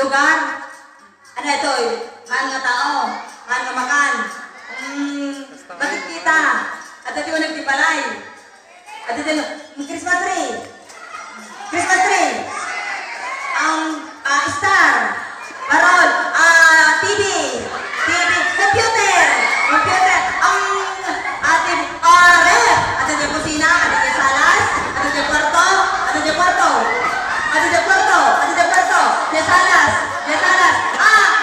lugar? Ano ito eh? Maan nga tao? Maan nga makan? Bakit kita? At ito yung nagtibalay? At ito yung Christmas tree? Christmas tree? Star? Parol? TV? Computer? Ref? At ito yung kusina? At ito yung salas? At ito yung kwarto? At ito yung kwarto? At ito yung kwarto? At ito yung kwarto? Yung salas? Yung salas?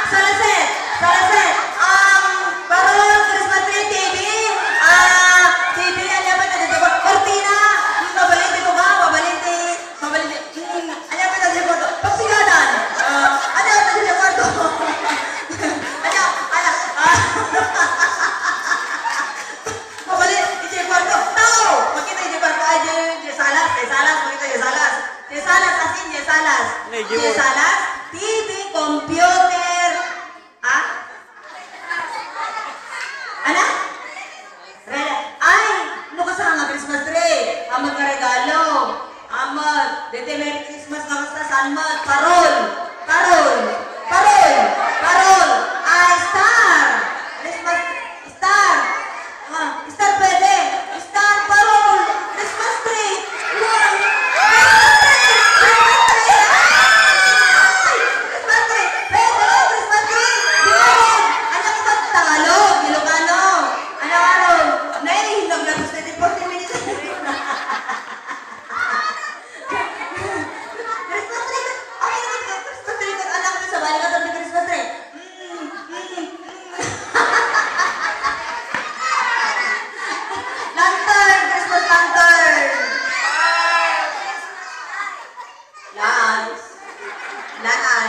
Salaset? Salaset? Parol? Christmas tree? TV? TV? Ano ba ito? Ito yung kortina? Mabaliti ko ba? Mabaliti? Mabaliti? Ano ba ito yung kwarto? Pagsigadan? Ano ba ito yung kwarto? Mabaliti? Ito yung kwarto? Tao! Makita yung kwarto? Ay, yung salas? Yung salas? Makita yung salas? Yung salas? Asin yung salas? Yung salas? TV? Computer? Ano? Ay! Ano ka sa nga Christmas tree? Amag nga regalo. Amag. Dede Merry Christmas nga basta sanmat. Parol. Parol. Parol. Parol. Star. Christmas. Star. Star pwede. Star. Parol. Christmas tree. Wow. Christmas tree. Christmas tree. Ay! Christmas tree. Pwede. Christmas tree. Bilog. Ano ka ba? Tagalog. Ilocano. Ano araw? Nahihilog na gusto din 40 minutes. Christmas tree. Okay naman ka. Christmas tree. Anak ko sa balik ka sa Christmas tree. Lantern. Christmas lantern. Lights. Lights.